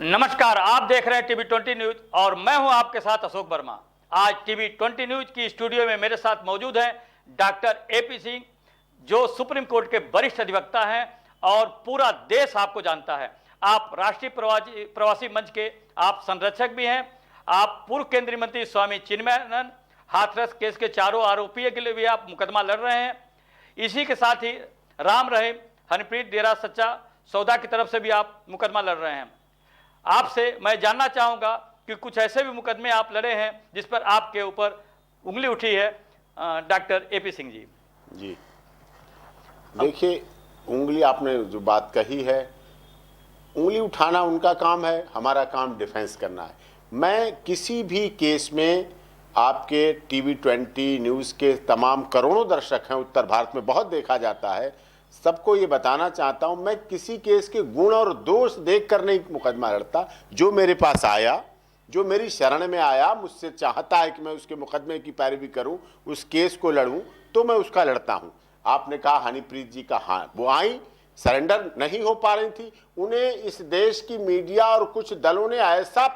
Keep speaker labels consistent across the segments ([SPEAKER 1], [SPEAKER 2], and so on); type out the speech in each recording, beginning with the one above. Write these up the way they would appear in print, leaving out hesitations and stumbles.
[SPEAKER 1] नमस्कार, आप देख रहे हैं टीवी 20 न्यूज और मैं हूं आपके साथ अशोक वर्मा। आज टीवी 20 न्यूज की स्टूडियो में मेरे साथ मौजूद हैं डॉक्टर एपी सिंह, जो सुप्रीम कोर्ट के वरिष्ठ अधिवक्ता हैं और पूरा देश आपको जानता है। आप राष्ट्रीय प्रवासी मंच के आप संरक्षक भी हैं। आप पूर्व केंद्रीय मंत्री स्वामी चिन्मयानंद हाथरस केस के चारों आरोपियों के लिए भी आप मुकदमा लड़ रहे हैं। इसी के साथ ही राम रहीम, हनीप्रीत डेरा सच्चा सौदा की तरफ से भी आप मुकदमा लड़ रहे हैं। आपसे मैं जानना चाहूंगा कि कुछ ऐसे भी मुकदमे आप लड़े हैं जिस पर आपके ऊपर उंगली उठी है। Doctor AP Singh ji.
[SPEAKER 2] जी देखिए, उंगली आपने जो बात कही है, उंगली उठाना उनका काम है, हमारा काम डिफेंस करना है। मैं किसी भी केस में आपके टीवी 20 न्यूज़ के तमाम करोड़ों दर्शक हैं, उत्तर भारत में बहुत देखा जाता है, सबको ये बताना चाहता हूं, मैं किसी केस के गुण और दोष देख कर नहीं मुकदमा लड़ता। जो मेरे पास आया, जो मेरी शरण में आया, मुझसे चाहता है कि मैं उसके मुकदमे की पैरवी करूं, उस केस को लड़ूं, तो मैं उसका लड़ता हूं। आपने कहा हनीप्रीत जी का, हाँ, वो आई, सरेंडर नहीं हो पा रही थी। उन्हें इस देश की मीडिया और कुछ दलों ने ऐसा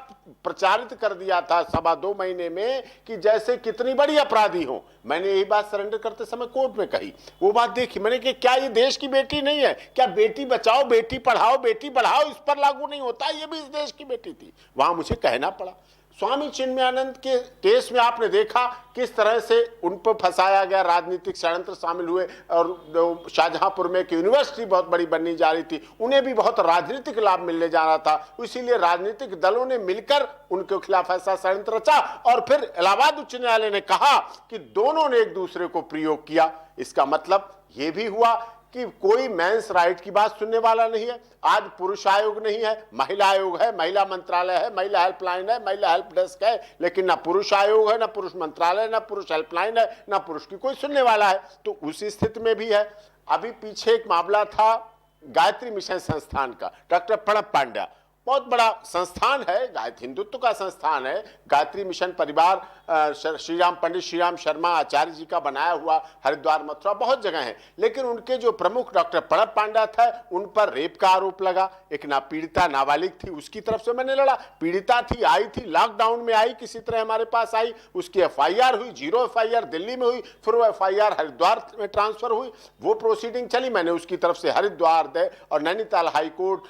[SPEAKER 2] प्रचारित कर दिया था 2.25 महीने में कि जैसे कितनी बड़ी अपराधी हो। मैंने यही बात सरेंडर करते समय कोर्ट में कही। वो बात देखी मैंने कि क्या ये देश की बेटी नहीं है? क्या बेटी बचाओ, बेटी पढ़ाओ, बेटी बढ़ाओ इस पर लागू नहीं होता? ये भी इस देश की बेटी थी। वहां मुझे कहना पड़ा। स्वामी चिन्मयानंद के केस में आपने देखा किस तरह से उन पर फंसाया गया, राजनीतिक षड्यंत्र शामिल हुए, और शाहजहांपुर में एक यूनिवर्सिटी बहुत बड़ी बनने जा रही थी, उन्हें भी बहुत राजनीतिक लाभ मिलने जा रहा था। इसीलिए राजनीतिक दलों ने मिलकर उनके खिलाफ ऐसा षड्यंत्र रचा और फिर इलाहाबाद उच्च न्यायालय ने कहा कि दोनों ने एक दूसरे को प्रयोग किया। इसका मतलब यह भी हुआ कि कोई मेंस राइट की बात सुनने वाला नहीं है। आज पुरुष आयोग नहीं है, महिला आयोग है, महिला मंत्रालय है, महिला हेल्पलाइन है, महिला हेल्प डेस्क है, लेकिन ना पुरुष आयोग है, ना पुरुष मंत्रालय, ना पुरुष हेल्पलाइन है, ना पुरुष की कोई सुनने वाला है। तो उसी स्थिति में भी है। अभी पीछे एक मामला था गायत्री मिशन संस्थान का, डॉक्टर प्रणब पांड्या, बहुत बड़ा संस्थान है, हिंदुत्व का संस्थान है। गायत्री मिशन परिवार पंडित श्रीराम शर्मा आचार्य जी का बनाया हुआ, हरिद्वार, मथुरा, बहुत जगह है। लेकिन उनके जो प्रमुख डॉक्टर प्रणब पांड्या था, उन पर रेप का आरोप लगा। एक ना पीड़िता नाबालिग थी, उसकी तरफ से मैंने लड़ा। पीड़िता थी, आई थी, लॉकडाउन में आई, किसी तरह हमारे पास आई, उसकी FIR हुई, 0 FIR दिल्ली में हुई, फिर वो FIR हरिद्वार में ट्रांसफर हुई, वो प्रोसीडिंग चली। मैंने उसकी तरफ से हरिद्वार दे और नैनीताल हाईकोर्ट,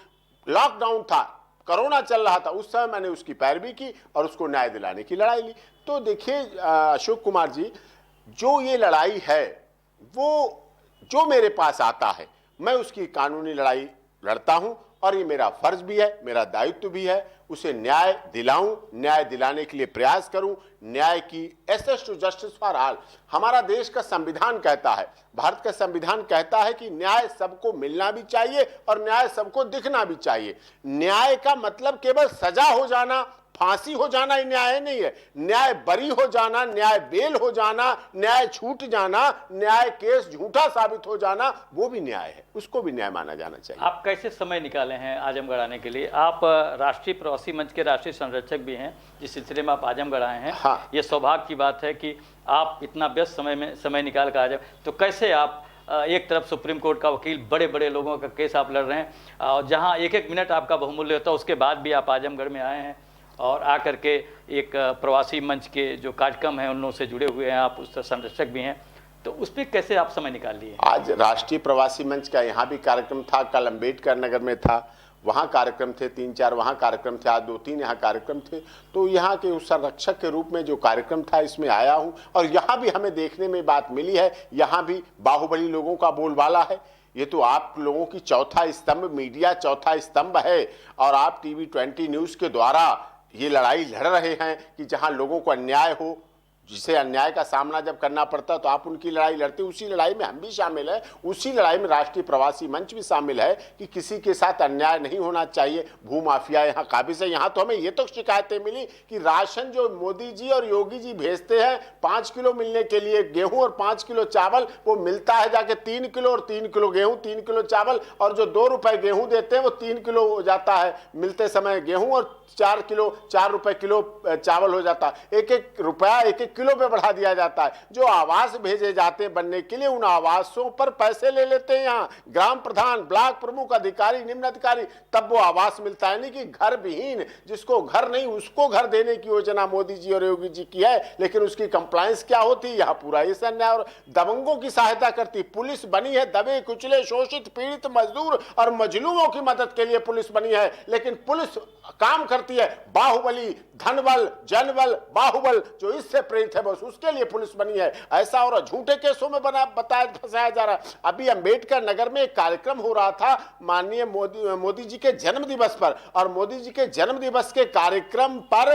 [SPEAKER 2] लॉकडाउन था, कोरोना चल रहा था, उस समय मैंने उसकी पैरवी की और उसको न्याय दिलाने की लड़ाई ली। तो देखिए अशोक कुमार जी, जो ये लड़ाई है, वो जो मेरे पास आता है, मैं उसकी कानूनी लड़ाई लड़ता हूं और ये मेरा फर्ज भी है, मेरा दायित्व भी है। उसे न्याय दिलाऊं, न्याय दिलाने के लिए प्रयास करूं। न्याय की access to justice for all हमारा देश का संविधान कहता है, भारत का संविधान कहता है कि न्याय सबको मिलना भी चाहिए और न्याय सबको दिखना भी चाहिए। न्याय का मतलब केवल सजा हो जाना, फांसी हो जाना ही न्याय नहीं है। न्याय बरी हो जाना, न्याय बेल हो जाना, न्याय छूट जाना, न्याय केस झूठा साबित हो जाना, वो भी न्याय है, उसको भी न्याय माना जाना चाहिए।
[SPEAKER 1] आप कैसे समय निकाले हैं आजमगढ़ आने के लिए? आप राष्ट्रीय प्रवासी मंच के राष्ट्रीय संरक्षक भी हैं, जिस सिलसिले में आप आजमगढ़ आए हैं।
[SPEAKER 2] हाँ।
[SPEAKER 1] ये सौभाग्य की बात है कि आप इतना व्यस्त समय निकाल कर आ जाए। तो कैसे आप एक तरफ सुप्रीम कोर्ट का वकील, बड़े बड़े लोगों का केस आप लड़ रहे हैं, और जहाँ एक एक मिनट आपका बहुमूल्य होता है, उसके बाद भी आप आजमगढ़ में आए हैं और आकर के एक प्रवासी मंच के जो कार्यक्रम हैं उन लोगों से जुड़े हुए हैं, आप उस संरक्षक भी हैं, तो उस पर कैसे आप समय निकाल लिए?
[SPEAKER 2] आज राष्ट्रीय प्रवासी मंच का यहाँ भी कार्यक्रम था, कल अम्बेडकर नगर में था, वहाँ कार्यक्रम थे 3-4, वहाँ कार्यक्रम थे, आज 2-3 यहाँ कार्यक्रम थे। तो यहाँ के उस संरक्षक के रूप में जो कार्यक्रम था, इसमें आया हूँ। और यहाँ भी हमें देखने में बात मिली है, यहाँ भी बाहुबली लोगों का बोलबाला है। ये तो आप लोगों की चौथा स्तंभ, मीडिया चौथा स्तंभ है, और आप टीवी 20 न्यूज़ के द्वारा ये लड़ाई लड़ रहे हैं कि जहां लोगों को अन्याय हो, जिसे अन्याय का सामना जब करना पड़ता है तो आप उनकी लड़ाई लड़ते। उसी लड़ाई में हम भी शामिल हैं, उसी लड़ाई में राष्ट्रीय प्रवासी मंच भी शामिल है कि किसी के साथ अन्याय नहीं होना चाहिए। भूमाफिया यहाँ काबिज है। यहाँ तो हमें ये तो शिकायतें मिली कि राशन जो मोदी जी और योगी जी भेजते हैं 5 किलो मिलने के लिए गेहूं और 5 किलो चावल, वो मिलता है जाके 3 किलो, और 3 किलो गेहूं, 3 किलो चावल, और जो 2 रुपए गेहूं देते हैं वो 3 किलो हो जाता है मिलते समय गेहूं, और 4 रुपए किलो चावल हो जाता है। एक एक रुपया, एक एक किलो पे बढ़ा दिया जाता है। जो आवास भेजे जाते हैं बनने के लिए, उन आवासों पर पैसे ले लेते हैं यहाँ ग्राम प्रधान, ब्लॉक प्रमुख, अधिकारी, निम्न अधिकारी, तब वो आवास मिलता है। नहीं कि घर विहीन, जिसको घर नहीं उसको घर देने की योजना मोदी जी और योगी जी की है, लेकिन उसकी कंप्लायंस क्या होती है? यहाँ पूरा ये अन्याय। और दबंगों की सहायता करती पुलिस बनी है, दबे कुचले शोषित पीड़ित मजदूर और मजलूमों की मदद के लिए पुलिस बनी है, लेकिन पुलिस काम करती है बाहुबली, धनबल, जनबल, बाहुबल, जो इससे प्रेरित है बस उसके लिए पुलिस बनी है। ऐसा और झूठे केसों में बताया फंसाया जा रहा है। अभी अंबेडकर नगर में एक कार्यक्रम हो रहा था माननीय मोदी जी के जन्म दिवस पर, और मोदी जी के जन्म दिवस के कार्यक्रम पर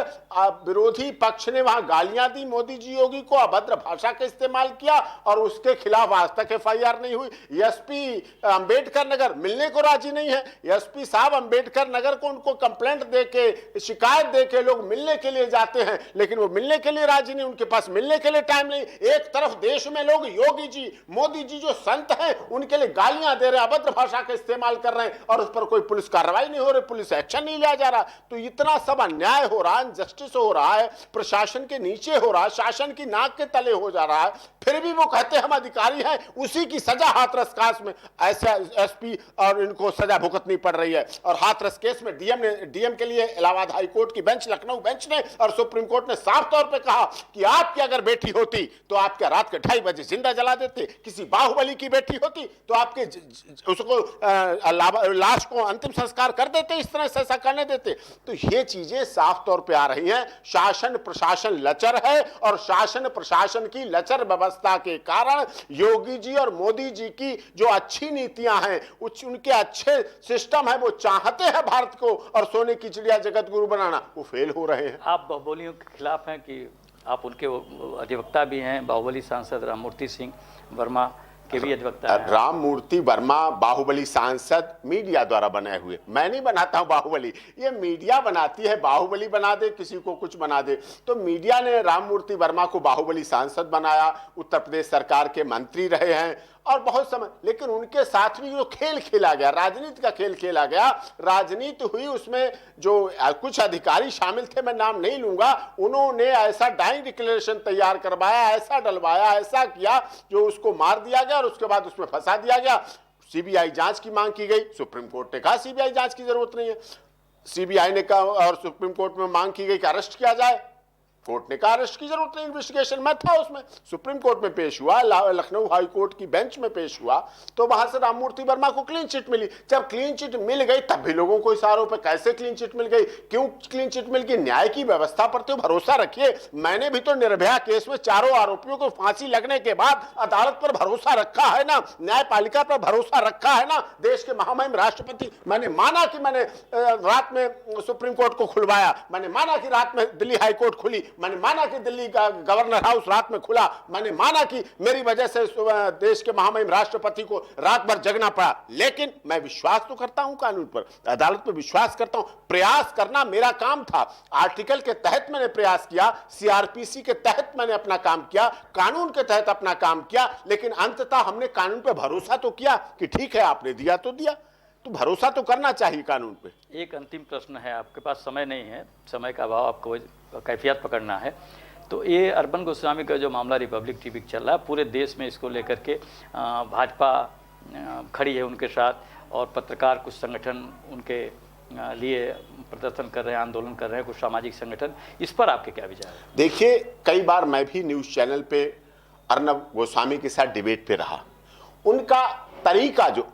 [SPEAKER 2] विरोधी पक्ष ने वहां गालियां दी मोदी जी, योगी को अभद्र भाषा का इस्तेमाल किया, और उसके खिलाफ आज तक FIR नहीं हुई। एसपी अंबेडकर नगर मिलने को राजी नहीं है। एसपी साहब अंबेडकर नगर को उनको कंप्लेंट देके, शिकायत देके लोग मिलने के लिए जाते हैं, लेकिन वो मिलने के लिए राजी नहीं, उनके पास मिलने के लिए टाइम नहीं। एक तरफ देश में लोग योगी जी, मोदी जी जो संत हैं उनके लिए गालियां दे रहे हैं, अभद्र भाषा का इस्तेमाल कर रहे हैं, और उस पर कोई पुलिस कार्रवाई नहीं हो रही, पुलिस एक्शन नहीं लिया जा रहा। तो इतना सब अन्याय हो रहा है, जस्टिस हो रहा है, प्रशासन के नीचे हो रहा है, शासन की नाक के तले हो जा रहा है, फिर भी वो कहते हैं हम अधिकारी हैं, उसी की सजा हाथरस केस में ऐसा एसपी और इनको सजा भुगतनी पड़ रही है। और हाथरस केस में डीएम के लिए इलाहाबाद हाई कोर्ट की बेंच, लखनऊ बेंच ने और सुप्रीम कोर्ट ने साफ तौर पे कहा कि आपकी अगर बेटी होती तो आपके रात के 2:30 बजे जिंदा जला देते, किसी बाहुबली की बेटी होती तो आपके उसको लाश को अंतिम संस्कार कर देते, इस तरह से ऐसा करने देते। तो ये चीजें साफ तौर पे आ रही हैं। शासन प्रशासन लचर है, और शासन प्रशासन की लचर व्यवस्था के कारण योगी जी और मोदी जी की जो अच्छी नीतियां हैं, उनके अच्छे सिस्टम है, वो चाहते हैं भारत को और सोने की चिड़िया जगत गुरु बनाना, वो फेल हो रहे हैं।
[SPEAKER 1] आप बाहुबलियों के खिलाफ हैं कि आप उनके अधिवक्ता भी हैं? बाहुबली सांसद राममूर्ति सिंह वर्मा के भी अधिवक्ता हैं।
[SPEAKER 2] राममूर्ति वर्मा बाहुबली सांसद मीडिया द्वारा बनाए हुए, मैं नहीं बनाता हूं बाहुबली, ये मीडिया बनाती है। बाहुबली बना दे, किसी को कुछ बना दे, तो मीडिया ने राममूर्ति वर्मा को बाहुबली सांसद बनाया, उत्तर प्रदेश सरकार के मंत्री रहे हैं और बहुत समय, लेकिन उनके साथ भी जो खेल खेला गया, राजनीति का खेल खेला गया, राजनीति हुई, उसमें जो कुछ अधिकारी शामिल थे, मैं नाम नहीं लूंगा, उन्होंने ऐसा डाइंग डिक्लेरेशन तैयार करवाया, ऐसा डलवाया, ऐसा किया जो उसको मार दिया गया और उसके बाद उसमें फंसा दिया गया। सीबीआई जांच की मांग की गई, सुप्रीम कोर्ट ने कहा सीबीआई जांच की जरूरत नहीं है। सीबीआई ने कहा और सुप्रीम कोर्ट में मांग की गई कि अरेस्ट किया जाए, कोर्ट ने कहा अरेस्ट की जरूरत नहीं, इन्वेस्टिगेशन में था उसमें। सुप्रीम कोर्ट में पेश हुआ, लखनऊ हाई कोर्ट की बेंच में पेश हुआ, तो वहां से राममूर्ति वर्मा को क्लीन चिट मिली। जब क्लीन चिट मिल गई तब भी लोगों को इशारों पे कैसे क्लीन चिट मिल गई, क्यों क्लीन चिट मिल गई? न्याय की व्यवस्था पर तो भरोसा रखिए। मैंने भी तो निर्भया केस में चारों आरोपियों को फांसी लगने के बाद अदालत पर भरोसा रखा है ना, न्यायपालिका पर भरोसा रखा है ना। देश के महामहिम राष्ट्रपति, मैंने माना कि मैंने रात में सुप्रीम कोर्ट को खुलवाया, मैंने माना कि रात में दिल्ली हाई कोर्ट खुली, मैंने माना कि दिल्ली का गवर्नर हाउस रात में खुला, मैंने माना कि मेरी वजह से देश के महामहिम राष्ट्रपति को रात भर जगना पड़ा, लेकिन मैं विश्वास तो करता हूं कानून पर, अदालत पर विश्वास करता हूं। प्रयास करना मेरा काम था, आर्टिकल के तहत मैंने प्रयास किया, सीआरपीसी के तहत मैंने अपना काम किया, कानून के तहत अपना काम किया, लेकिन अंततः हमने कानून पर भरोसा तो किया कि ठीक है आपने दिया तो दिया। तो भरोसा तो करना चाहिए कानून पे।
[SPEAKER 1] एक अंतिम प्रश्न है, आपके पास समय नहीं है, समय का अभाव, आपको कैफियत पकड़ना है। तो ये अर्बन गोस्वामी का जो मामला रिपब्लिक टीवी चल रहा है, पूरे देश में इसको लेकर के भाजपा खड़ी है उनके साथ, और पत्रकार कुछ संगठन उनके लिए प्रदर्शन कर रहे हैं, आंदोलन कर रहे हैं, कुछ सामाजिक संगठन, इस पर आपके क्या विचार है?
[SPEAKER 2] देखिए, कई बार मैं भी न्यूज़ चैनल पे अर्नब गोस्वामी के साथ डिबेट पे रहा। उनका तरीका, जो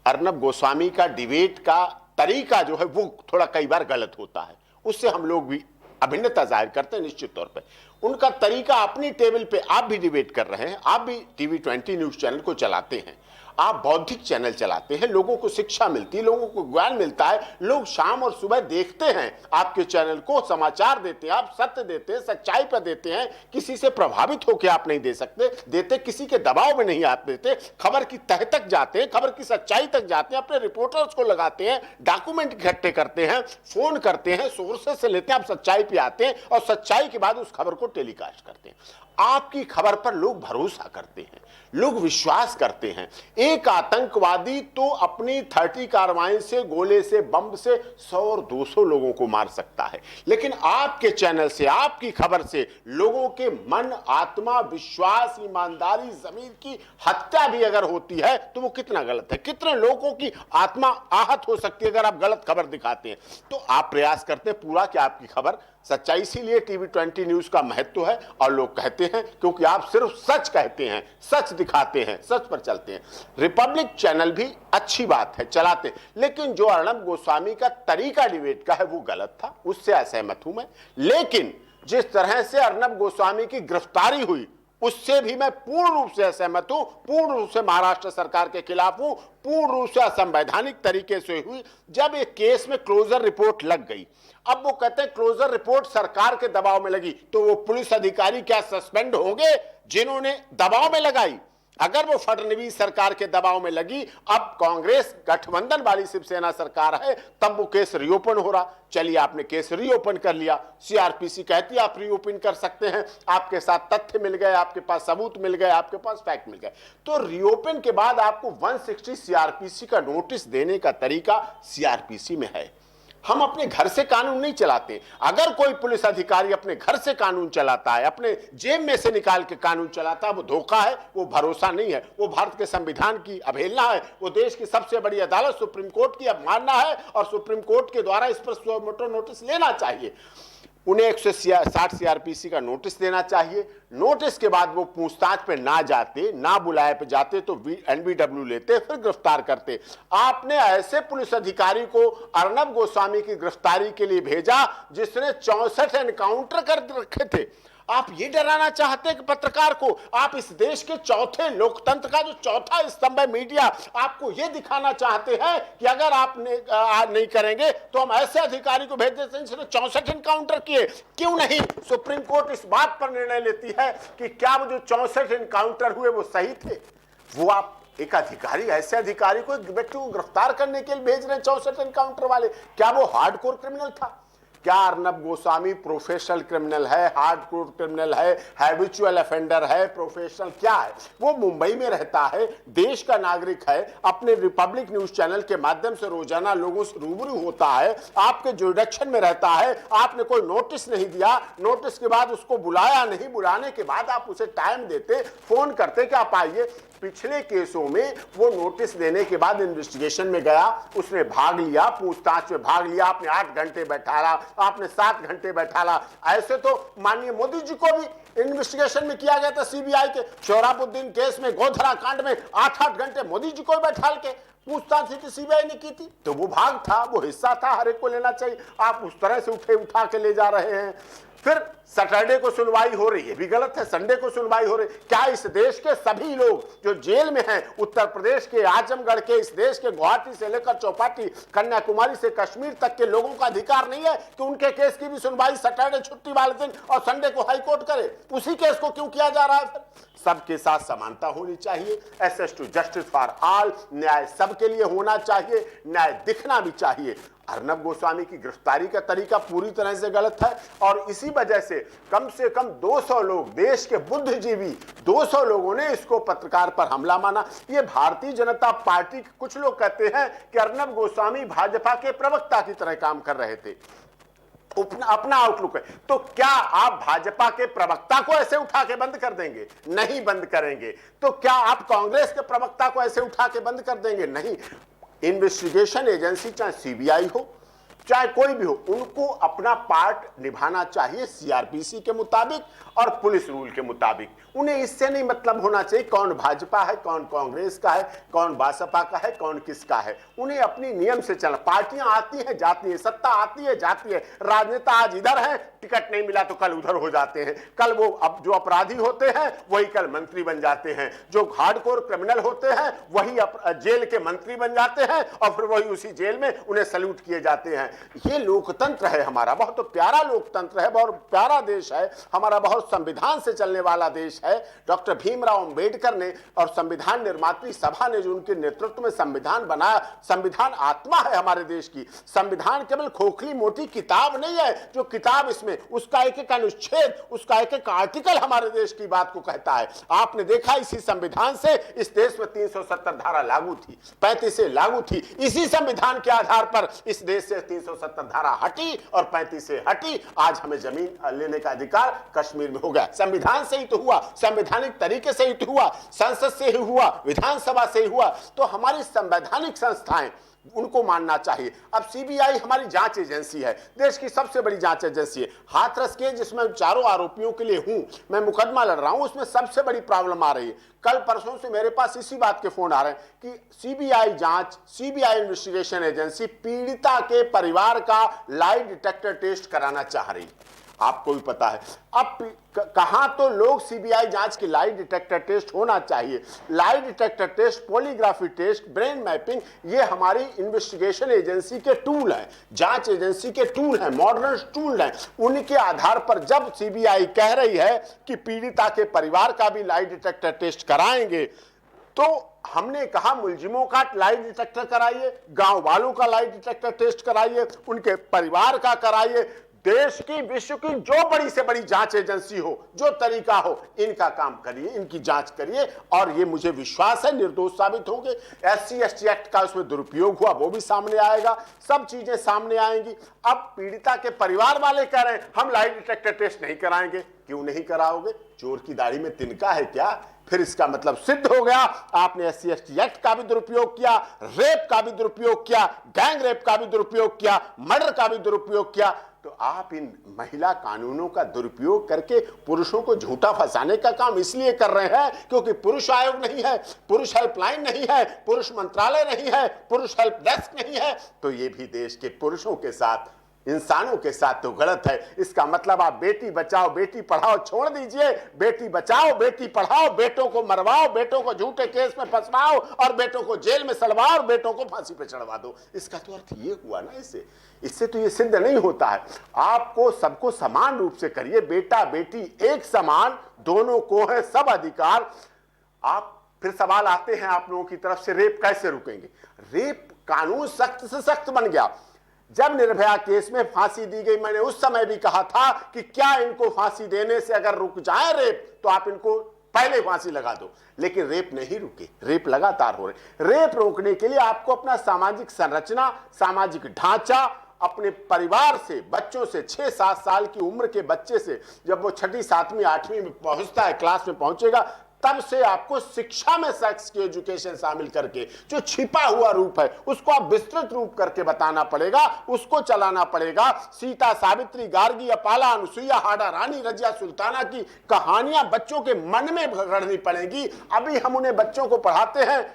[SPEAKER 2] अर्नब गोस्वामी का डिबेट का तरीका जो है वो थोड़ा कई बार गलत होता है, उससे हम लोग भी अभिन्नता जाहिर करते हैं निश्चित तौर पे। उनका तरीका, अपनी टेबल पे आप भी डिबेट कर रहे हैं, आप भी TV20 न्यूज़ चैनल को चलाते हैं, आप बौद्धिक चैनल चलाते हैं, लोगों को शिक्षा मिलती है, लोगों को ज्ञान मिलता है, लोग शाम और सुबह देखते हैं आपके चैनल को, समाचार देते हैं, आप सत्य देते हैं, सच्चाई पर देते हैं, किसी से प्रभावित होकर आप नहीं देते, किसी के दबाव में नहीं आप देते, खबर की तह तक जाते हैं, खबर की सच्चाई तक जाते हैं, अपने रिपोर्टर्स को लगाते हैं, डॉक्यूमेंट इकट्ठे करते हैं, फोन करते हैं, सोर्सेस से लेते हैं, आप सच्चाई पे आते हैं और सच्चाई के बाद उस खबर को टेलीकास्ट करते हैं। आपकी खबर पर लोग भरोसा करते हैं, लोग विश्वास करते हैं। एक आतंकवादी तो अपनी 30 कार्बाइन से, गोले से, बम से 100 और 200 लोगों को मार सकता है, लेकिन आपके चैनल से, आपकी खबर से लोगों के मन, आत्मा, विश्वास, ईमानदारी, ज़मीर की हत्या भी अगर होती है तो वो कितना गलत है। कितने लोगों की आत्मा आहत हो सकती है अगर आप गलत खबर दिखाते हैं। तो आप प्रयास करते हैं पूरा कि आपकी खबर सच्चाई, इसीलिए टीवी 20 न्यूज़ का महत्व है। और लोग कहते हैं क्योंकि आप सिर्फ सच कहते हैं, सच दिखाते हैं, सच पर चलते हैं। रिपब्लिक चैनल भी अच्छी बात है, चलाते, लेकिन जो अर्णब गोस्वामी का तरीका डिबेट का है वो गलत था, उससे असहमत हूं मैं। लेकिन जिस तरह से अर्णब गोस्वामी की गिरफ्तारी हुई उससे भी मैं पूर्ण रूप से असहमत हूं, पूर्ण रूप से महाराष्ट्र सरकार के खिलाफ हूं, पूर्ण रूप से असंवैधानिक तरीके से हुई। जब एक केस में क्लोजर रिपोर्ट लग गई, अब वो कहते हैं क्लोजर रिपोर्ट सरकार के दबाव में लगी, तो वो पुलिस अधिकारी क्या सस्पेंड होंगे जिन्होंने दबाव में लगाई? अगर वो फडणवीस सरकार के दबाव में लगी, अब कांग्रेस गठबंधन वाली शिवसेना सरकार है, तब वो केस रीओपन हो रहा। चलिए आपने केस रीओपन कर लिया, सीआरपीसी कहती है आप रीओपन कर सकते हैं, आपके साथ तथ्य मिल गए, आपके पास सबूत मिल गए, आपके पास फैक्ट मिल गए। तो रीओपन के बाद आपको 160 सीआरपीसी का नोटिस देने का तरीका सीआरपीसी में है। हम अपने घर से कानून नहीं चलाते। अगर कोई पुलिस अधिकारी अपने घर से कानून चलाता है, अपने जेब में से निकाल के कानून चलाता है, वो धोखा है, वो भरोसा नहीं है, वो भारत के संविधान की अवहेलना है, वो देश की सबसे बड़ी अदालत सुप्रीम कोर्ट की अवमानना है। और सुप्रीम कोर्ट के द्वारा इस पर सुओ मोटो नोटिस लेना चाहिए। उन्हें 160 सीआरपीसी का नोटिस देना चाहिए। नोटिस के बाद वो पूछताछ पे ना जाते, ना बुलाए पे जाते तो एनबीडब्ल्यू लेते, फिर गिरफ्तार करते। आपने ऐसे पुलिस अधिकारी को अर्णब गोस्वामी की गिरफ्तारी के लिए भेजा जिसने 64 एनकाउंटर कर रखे थे। आप ये डराना चाहते हैं कि पत्रकार को, आप इस देश के चौथे लोकतंत्र का जो चौथा स्तंभ है मीडिया, आपको ये दिखाना चाहते हैं कि अगर आप नहीं करेंगे तो हम ऐसे अधिकारी को भेज देते हैं जिसने 64 एनकाउंटर किए। क्यों नहीं सुप्रीम कोर्ट इस बात पर निर्णय लेती है कि क्या वो जो 64 एनकाउंटर हुए वो सही थे? वो आप एक अधिकारी, ऐसे अधिकारी को, एक व्यक्ति को गिरफ्तार करने के लिए भेज रहे हैं 64 एनकाउंटर वाले। क्या वो हार्डकोर क्रिमिनल था? क्या अर्णब गोस्वामी प्रोफेशनल क्रिमिनल है, हार्डकोर क्रिमिनल है, हैबिचुअल ऑफेंडर है, प्रोफेशनल क्या है? वो मुंबई में रहता है, देश का नागरिक है, अपने रिपब्लिक न्यूज चैनल के माध्यम से रोजाना लोगों से रूबरू होता है, आपके जुरिडिक्शन में रहता है। आपने कोई नोटिस नहीं दिया, नोटिस के बाद उसको बुलाया नहीं, बुलाने के बाद आप उसे टाइम देते, फोन करते कि आप आइए। पिछले केसों में वो नोटिस देने के बाद इन्वेस्टिगेशन में गया, उसने भाग लिया, पूछताछ में भाग लिया, आपने 8 घंटे बैठाला, आपने 7 घंटे बैठाला। ऐसे तो माननीय मोदी जी को भी इन्वेस्टिगेशन में किया गया था सीबीआई के शोहराबुद्दीन केस में, गोधरा कांड में 8-8 घंटे मोदी जी को बैठा के पूछताछ थी, सीबीआई ने की थी। तो वो भाग था, वो हिस्सा था, हर एक को लेना चाहिए। आप उस तरह से उठा के ले जा रहे हैं। फिर सैटरडे को सुनवाई हो रही है, भी गलत है। संडे को सुनवाई हो रही। क्या इस देश के सभी लोग जो जेल में हैं, उत्तर प्रदेश के, आजमगढ़ के, इस देश के गुवाहाटी से लेकर चौपाटी, कन्याकुमारी से कश्मीर तक के लोगों का अधिकार नहीं है कि उनके केस की भी सुनवाई सैटरडे छुट्टी वाले दिन और संडे को हाईकोर्ट करे? उसी केस को क्यों किया जा रहा है? फिर सबके साथ समानता होनी चाहिए। Access to justice for all, न्याय सबके लिए होना चाहिए, न्याय दिखना भी चाहिए। अर्णब गोस्वामी की गिरफ्तारी का तरीका पूरी तरह से गलत है और इसी वजह से कम 200 लोग, देश के बुद्धिजीवी 200 लोगों ने इसको पत्रकार पर हमला माना। ये भारतीय जनता पार्टी के कुछ लोग कहते हैं कि अर्णब गोस्वामी भाजपा के प्रवक्ता की तरह काम कर रहे थे, अपना आउटलुक है। तो क्या आप भाजपा के प्रवक्ता को ऐसे उठा के बंद कर देंगे? नहीं बंद करेंगे। तो क्या आप कांग्रेस के प्रवक्ता को ऐसे उठा के बंद कर देंगे? नहीं। इन्वेस्टिगेशन एजेंसी चाहे सीबीआई हो, चाहे कोई भी हो, उनको अपना पार्ट निभाना चाहिए सीआरपीसी के मुताबिक और पुलिस रूल के मुताबिक। उन्हें इससे नहीं मतलब होना चाहिए कौन भाजपा है, कौन कांग्रेस का है, कौन भाजपा का है, कौन किसका है। उन्हें अपनी नियम से चलना। पार्टियां आती हैं जाती हैं, सत्ता आती है जाती है। राजनेता आज इधर है, टिकट नहीं मिला तो कल उधर हो जाते हैं। कल वो अब जो अपराधी होते हैं वही कल मंत्री बन जाते हैं, जो हार्डकोर क्रिमिनल होते हैं वही जेल के मंत्री बन जाते हैं और फिर वही उसी जेल में उन्हें सैल्यूट किए जाते हैं। ये लोकतंत्र है हमारा, बहुत प्यारा लोकतंत्र है, बहुत प्यारा देश है हमारा, बहुत संविधान से चलने वाला देश है। डॉक्टर भीमराव अंबेडकर ने और संविधान निर्मात्री सभा ने जो उनके नेतृत्व में संविधान बनाया, संविधान आत्मा है हमारे देश की। संविधान केवल खोखली मोटी किताब नहीं है, जो किताब इसमें उसका एक एक अनुच्छेद, उसका एक एक आर्टिकल हमारे देश की बात को कहता है। आपने देखा इसी संविधान से इस देश में 370 धारा लागू थी, 35 से लागू थी। इसी संविधान के आधार पर इस देश से 370 धारा हटी और 35 से हटी। आज हमें जमीन लेने का अधिकार कश्मीर में हो गया। संविधान से ही तो हुआ, संवैधानिक तरीके से ही तो हुआ, संसद से ही हुआ, विधानसभा से ही हुआ। तो हमारी संवैधानिक संस्थाएं, उनको मानना चाहिए। अब सीबीआई हमारी जांच एजेंसी है, देश की सबसे बड़ी जांच एजेंसी है। हाथरस के जिसमें चारों आरोपियों के लिए हूं, मैं मुकदमा लड़ रहा हूं, उसमें सबसे बड़ी प्रॉब्लम आ रही है। कल परसों से मेरे पास इसी बात के फोन आ रहे हैं कि सीबीआई जांच, सीबीआई इन्वेस्टिगेशन एजेंसी पीड़िता के परिवार का लाई डिटेक्टर टेस्ट कराना चाह रही है। आपको भी पता है अब कहां तो लोग सीबीआई जांच की लाई डिटेक्टर टेस्ट होना चाहिए। Lie detector test, polygraphy test, brain mapping, ये हमारी इन्वेस्टिगेशन एजेंसी के टूल हैं, जांच एजेंसी के टूल हैं, मॉडर्न टूल हैं। उनके आधार पर जब सीबीआई कह रही है कि पीड़िता के परिवार का भी लाई डिटेक्टर टेस्ट कराएंगे, तो हमने कहा मुलजिमों का लाई डिटेक्टर कराइए, गांव वालों का लाई डिटेक्टर टेस्ट कराइए, उनके परिवार का कराइए। देश की, विश्व की जो बड़ी से बड़ी जांच एजेंसी हो, जो तरीका हो, इनका काम करिए, इनकी जांच करिए और ये मुझे विश्वास है निर्दोष साबित होंगे। SC ST एक्ट का उसमें दुरुपयोग हुआ वो भी सामने आएगा, सब चीजें सामने आएंगी। अब पीड़िता के परिवार वाले कह रहे हैं हम लाई डिटेक्टर टेस्ट नहीं कराएंगे। क्यों नहीं कराओगे? चोर की दाढ़ी में तिनका है क्या? फिर इसका मतलब सिद्ध हो गया आपने SC ST एक्ट का भी दुरुपयोग किया, रेप का भी दुरुपयोग किया, गैंग रेप का भी दुरुपयोग किया, मर्डर का भी दुरुपयोग किया। तो आप इन महिला कानूनों का दुरुपयोग करके पुरुषों को झूठा फंसाने का काम इसलिए कर रहे हैं क्योंकि पुरुष आयोग नहीं है, पुरुष हेल्पलाइन नहीं है, पुरुष मंत्रालय नहीं है, पुरुष हेल्प डेस्क नहीं है। तो ये भी देश के पुरुषों के साथ, इंसानों के साथ तो गलत है। इसका मतलब आप बेटी बचाओ बेटी पढ़ाओ छोड़ दीजिए, बेटी बचाओ बेटी पढ़ाओ, बेटों को मरवाओ, बेटों को झूठे केस में फंसवाओ और बेटों को जेल में सड़वाओ और बेटों को फांसी पे चढ़वा दो। इसका तो अर्थ ये हुआ ना, इससे तो ये सिद्ध नहीं होता है। आपको सबको समान रूप से करिए, बेटा बेटी एक समान, दोनों को है सब अधिकार। आप फिर सवाल आते हैं आप लोगों की तरफ से, रेप कैसे रुकेंगे? रेप कानून सख्त से सख्त बन गया। जब निर्भया केस में फांसी दी गई, मैंने उस समय भी कहा था कि क्या इनको फांसी देने से अगर रुक जाए रेप तो आप इनको पहले फांसी लगा दो, लेकिन रेप नहीं रुके, रेप लगातार हो रहे। रेप रोकने के लिए आपको अपना सामाजिक संरचना, सामाजिक ढांचा, अपने परिवार से, बच्चों से, 6-7 साल की उम्र के बच्चे से, जब वो 6ठी 7वीं 8वीं में पहुंचता है, क्लास में पहुंचेगा, तब से आपको शिक्षा में सेक्स की एजुकेशन शामिल करके जो छिपा हुआ रूप है उसको आप विस्तृत रूप करके बताना पड़ेगा, उसको चलाना पड़ेगा। सीता, सावित्री, गार्गी, अपाला, अनुसुईया, हाड़ा रानी, रजिया सुल्ताना की कहानियां बच्चों के मन में गढ़नी पड़ेगी। अभी हम उन्हें बच्चों को पढ़ाते हैं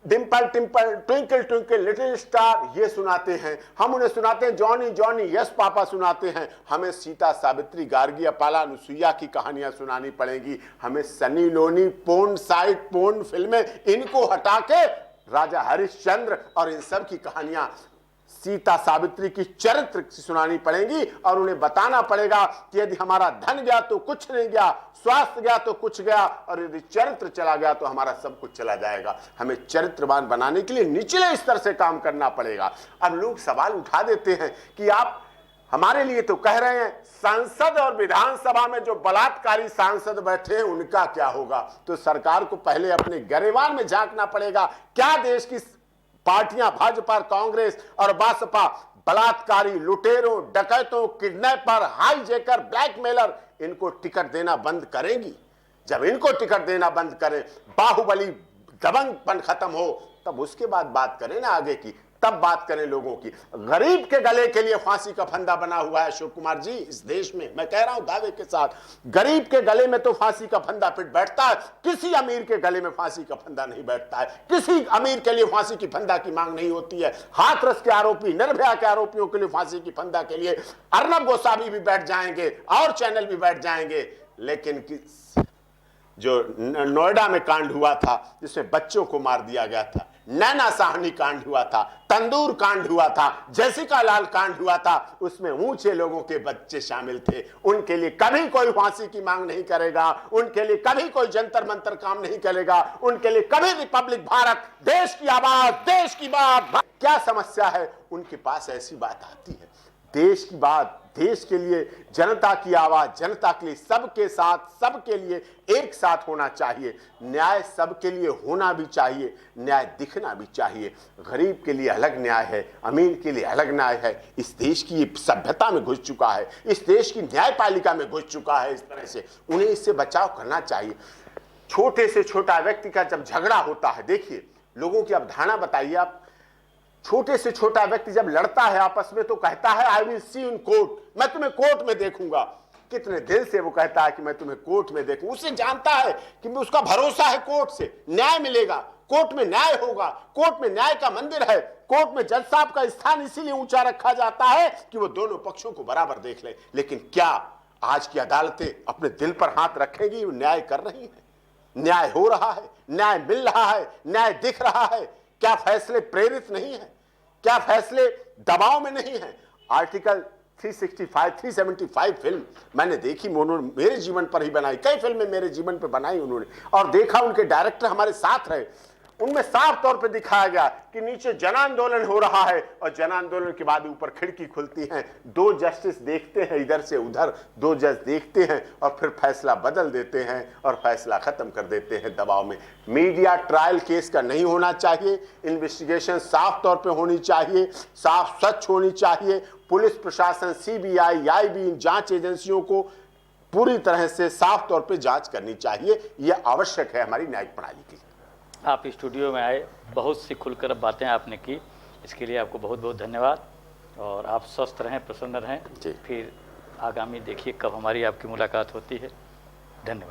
[SPEAKER 2] Dimple टिम्पल, twinkle twinkle little star, ये सुनाते हैं। हम उन्हें सुनाते हैं जॉनी जॉनी यस पापा सुनाते हैं। हमें सीता, सावित्री, गार्गी, अपाला, अनुसुईया की कहानियां सुनानी पड़ेंगी। हमें Sunny Loni, porn site, porn फिल्में, इनको हटा के राजा हरिश्चंद्र और इन सब की कहानियां, सीता सावित्री की चरित्र सुनानी पड़ेंगी और उन्हें बताना पड़ेगा कि यदि हमारा धन गया तो कुछ नहीं गया, स्वास्थ्य गया तो कुछ गया, और यदि चरित्र चला गया तो हमारा सब कुछ चला जाएगा। हमें चरित्रवान बनाने के लिए निचले स्तर से काम करना पड़ेगा। अब लोग सवाल उठा देते हैं कि आप हमारे लिए तो कह रहे हैं संसद और विधानसभा में जो बलात्कारी सांसद बैठे हैं उनका क्या होगा? तो सरकार को पहले अपने गरेबान में झांकना पड़ेगा। क्या देश की पार्टियां भाजपा, कांग्रेस और बसपा बलात्कारी, लुटेरों, डकैतों, किडनैपर, हाईजैकर, ब्लैकमेलर, इनको टिकट देना बंद करेंगी? जब इनको टिकट देना बंद करें, बाहुबली दबंगपन खत्म हो, तब उसके बाद बात करें ना आगे की, तब बात करें लोगों की। गरीब के गले के लिए फांसी का फंदा बना हुआ है अशोक कुमार जी इस देश में, मैं कह रहा हूं दावे के साथ। गरीब के गले में तो फांसी का फंदा फिर बैठता है, किसी अमीर के गले में फांसी का फंदा नहीं बैठता है। किसी अमीर के लिए फांसी की फंदा की मांग नहीं होती है। हाथरस के आरोपी, निर्भया के आरोपियों के लिए फांसी की फंदा के लिए अर्नब गोस्वामी भी बैठ जाएंगे और चैनल भी बैठ जाएंगे, लेकिन जो नोएडा में कांड हुआ था जिसमें बच्चों को मार दिया गया था, नैना साहनी कांड हुआ था, तंदूर कांड हुआ था, जैसिका लाल कांड हुआ था, उसमें ऊंचे लोगों के बच्चे शामिल थे। उनके लिए कभी कोई फांसी की मांग नहीं करेगा, उनके लिए कभी कोई जंतर मंतर काम नहीं करेगा, उनके लिए कभी रिपब्लिक भारत, देश की आवाज, देश की बात। क्या समस्या है उनके पास? ऐसी बात आती है, देश की बात, देश के लिए, जनता की आवाज, जनता के लिए, सबके साथ, सबके लिए एक साथ होना चाहिए। न्याय सबके लिए होना भी चाहिए, न्याय दिखना भी चाहिए। गरीब के लिए अलग न्याय है, अमीर के लिए अलग न्याय है। इस देश की सभ्यता में घुस चुका है, इस देश की न्यायपालिका में घुस चुका है। इस तरह से उन्हें इससे बचाव करना चाहिए। छोटे से छोटा व्यक्ति का जब झगड़ा होता है, देखिए लोगों की अवधारणा बताइए आप, छोटे से छोटा व्यक्ति जब लड़ता है आपस में तो कहता है I will see in court, मैं तुम्हें कोर्ट में देखूंगा। कितने दिल से वो कहता है कि मैं तुम्हें कोर्ट में देखूं। उसे जानता है कि उसका भरोसा है कोर्ट से न्याय मिलेगा, कोर्ट में न्याय होगा, कोर्ट में न्याय का मंदिर है, कोर्ट में जज साहब का स्थान इसीलिए ऊंचा रखा जाता है कि वो दोनों पक्षों को बराबर देख ले। लेकिन क्या आज की अदालतें अपने दिल पर हाथ रखेंगी? वो न्याय कर रही है, न्याय हो रहा है, न्याय मिल रहा है, न्याय दिख रहा है। क्या फैसले प्रेरित नहीं है? क्या फैसले दबाव में नहीं है? आर्टिकल 365, 375 फिल्म मैंने देखी, मेरे जीवन पर ही बनाई, कई फिल्में मेरे जीवन पर बनाई उन्होंने, और देखा उनके डायरेक्टर हमारे साथ रहे। उनमें साफ तौर पे दिखाया गया कि नीचे जन आंदोलन हो रहा है और जन आंदोलन के बाद ऊपर खिड़की खुलती है, दो जस्टिस देखते हैं इधर से उधर, दो जज देखते हैं और फिर फैसला बदल देते हैं और फैसला खत्म कर देते हैं दबाव में। मीडिया ट्रायल केस का नहीं होना चाहिए, इन्वेस्टिगेशन साफ तौर पे होनी चाहिए, साफ सच होनी चाहिए। पुलिस प्रशासन, CBI, IB, इन जांच एजेंसियों को पूरी तरह से साफ तौर पे जांच करनी चाहिए। यह आवश्यक है हमारी न्यायिक प्रणाली के लिए।
[SPEAKER 1] आप स्टूडियो में आए, बहुत सी खुलकर बातें आपने की, इसके लिए आपको बहुत बहुत धन्यवाद। और आप स्वस्थ रहें, प्रसन्न रहें। फिर आगामी देखिए कब हमारी आपकी मुलाकात होती है। धन्यवाद।